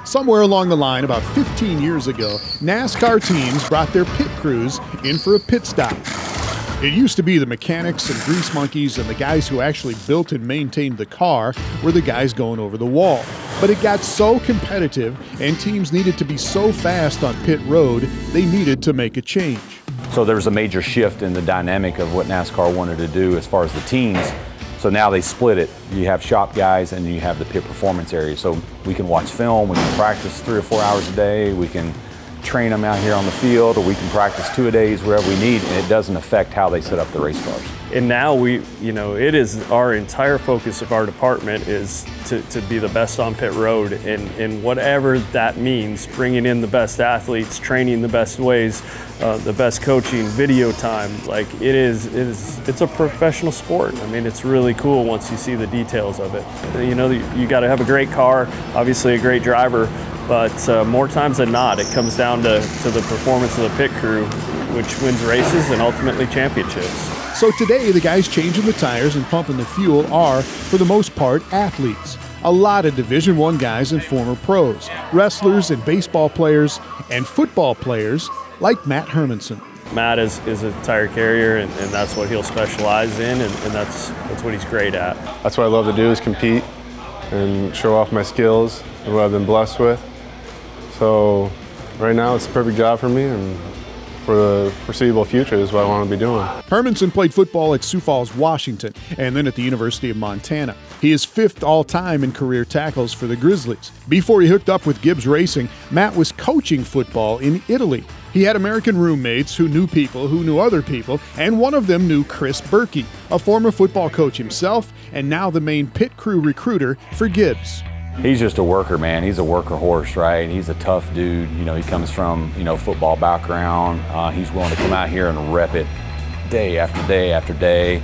Somewhere along the line, about 15 years ago, NASCAR teams brought their pit crews in for a pit stop. It used to be the mechanics and grease monkeys and the guys who actually built and maintained the car were the guys going over the wall. But it got so competitive and teams needed to be so fast on pit road, they needed to make a change. So there was a major shift in the dynamic of what NASCAR wanted to do as far as the teams. So now they split it. You have shop guys and you have the pit performance area. So we can watch film, we can practice 3 or 4 hours a day, we can train them out here on the field, or we can practice 2 days wherever we need, and it doesn't affect how they set up the race cars. And now it is our entire focus of our department is to be the best on pit road, and whatever that means, bringing in the best athletes, training the best ways, the best coaching, video time. Like it's a professional sport. I mean, it's really cool once you see the details of it. You got to have a great car, obviously a great driver, but more times than not, it comes down to the performance of the pit crew, which wins races and ultimately championships. So today, the guys changing the tires and pumping the fuel are, for the most part, athletes. A lot of Division I guys and former pros, wrestlers and baseball players, and football players like Matt Hermanson. Matt is a tire carrier, and that's what he'll specialize in, and that's what he's great at. That's what I love to do, is compete and show off my skills and what I've been blessed with. So right now it's a perfect job for me, and for the foreseeable future is what I want to be doing. Hermanson played football at Sioux Falls, Washington, and then at the University of Montana. He is 5th all-time in career tackles for the Grizzlies. Before he hooked up with Gibbs Racing, Matt was coaching football in Italy. He had American roommates who knew people who knew other people, and one of them knew Chris Berkey, a former football coach himself, and now the main pit crew recruiter for Gibbs. He's just a worker, man. He's a worker horse, right? He's a tough dude. He comes from, football background. He's willing to come out here and rep it day after day after day.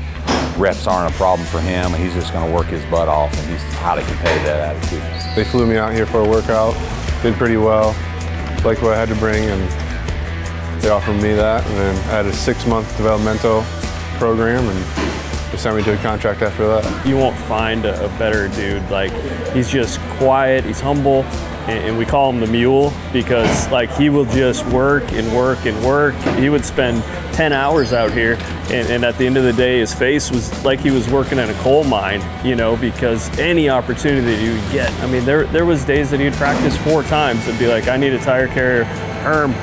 Reps aren't a problem for him. He's just going to work his butt off, and he's highly competitive attitude. They flew me out here for a workout, did pretty well, liked what I had to bring, and they offered me that. And then I had a 6-month developmental program, and they sent me to a contract after that. You won't find a better dude. Like, he's just quiet, he's humble, and we call him the Mule because he will just work and work and work. He would spend 10 hours out here, and at the end of the day, his face was like he was working in a coal mine, because any opportunity that you would get. I mean, there was days that he'd practice 4 times and be like, I need a tire carrier.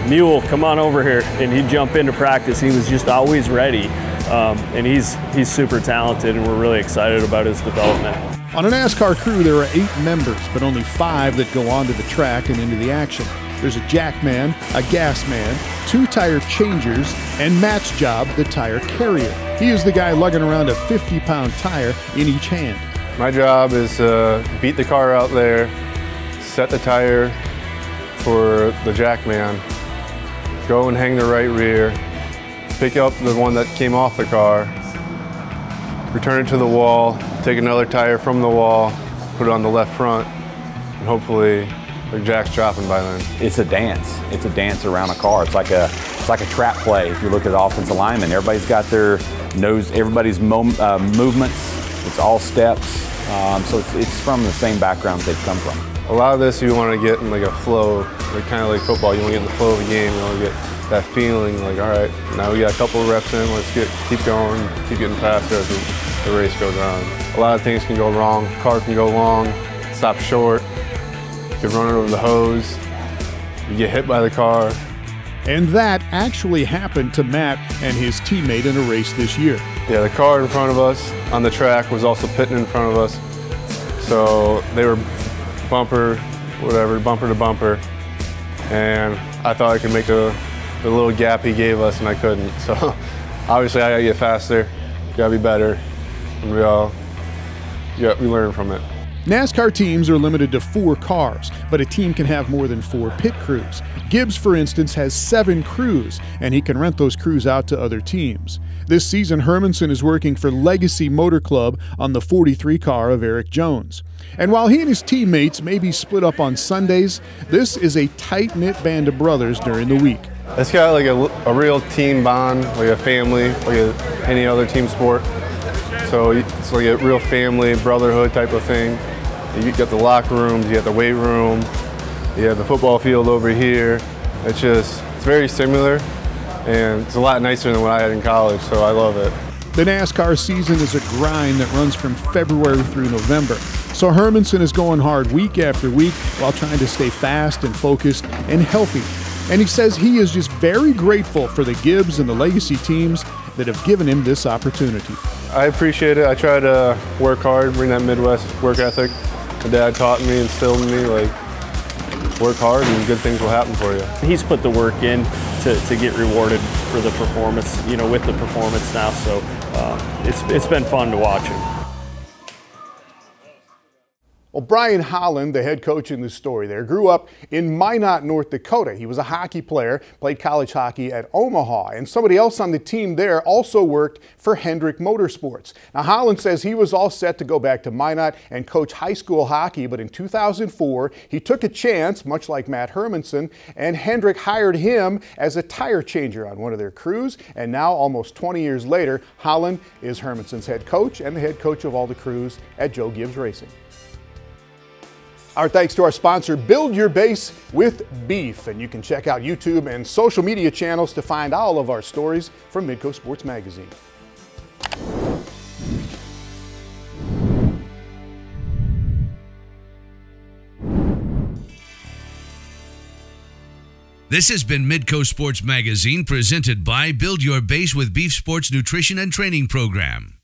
Mule, come on over here. And he'd jump into practice. He was just always ready. And he's super talented, and we're really excited about his development. On a NASCAR crew, there are 8 members, but only 5 that go onto the track and into the action. There's a jack man, a gas man, 2 tire changers, and Matt's job, the tire carrier. He is the guy lugging around a 50-pound tire in each hand. My job is to beat the car out there, set the tire for the jack man, go and hang the right rear, pick up the one that came off the car, return it to the wall, take another tire from the wall, put it on the left front, and hopefully the jack's dropping by then. It's a dance. It's a dance around a car. It's like a trap play. If you look at the offensive linemen, everybody's got their nose, everybody's movements. It's all steps. So it's from the same backgrounds they've come from. A lot of this you want to get in a flow, kind of like football. You want to get in the flow of the game. You want to get that feeling all right, now we got a couple of reps in, let's keep going, keep getting faster as the race goes on. A lot of things can go wrong. The car can go long, stop short, you can run it over the hose, you get hit by the car. And that actually happened to Matt and his teammate in a race this year. Yeah, the car in front of us on the track was also pitting in front of us. So they were bumper to bumper. And I thought I could make the little gap he gave us, and I couldn't. So obviously I gotta get faster, gotta be better, and we learn from it. NASCAR teams are limited to 4 cars, but a team can have more than 4 pit crews. Gibbs, for instance, has 7 crews, and he can rent those crews out to other teams. This season, Hermanson is working for Legacy Motor Club on the 43 car of Eric Jones. And while he and his teammates may be split up on Sundays, this is a tight-knit band of brothers during the week. It's got a real team bond, like a family, like any other team sport. So it's like a real family, brotherhood type of thing. You got the locker rooms, you got the weight room, you You have the football field over here. It's very similar, and it's a lot nicer than what I had in college, so I love it. The NASCAR season is a grind that runs from February through November. So Hermanson is going hard week after week while trying to stay fast and focused and healthy. And he says he is just very grateful for the Gibbs and the Legacy teams that have given him this opportunity. I appreciate it. I try to work hard, bring that Midwest work ethic. My dad taught me, instilled in me, like, work hard and good things will happen for you. He's put the work in to get rewarded for the performance, you know, with the performance now. So it's been fun to watch him. Well, Brian Holland, the head coach in this story there, grew up in Minot, North Dakota. He was a hockey player, played college hockey at Omaha, and somebody else on the team there also worked for Hendrick Motorsports. Now, Holland says he was all set to go back to Minot and coach high school hockey, but in 2004, he took a chance, much like Matt Hermanson, and Hendrick hired him as a tire changer on one of their crews, and now, almost 20 years later, Holland is Hermanson's head coach and the head coach of all the crews at Joe Gibbs Racing. Our thanks to our sponsor, Build Your Base with Beef. And you can check out YouTube and social media channels to find all of our stories from Midco Sports Magazine. This has been Midco Sports Magazine, presented by Build Your Base with Beef Sports Nutrition and Training Program.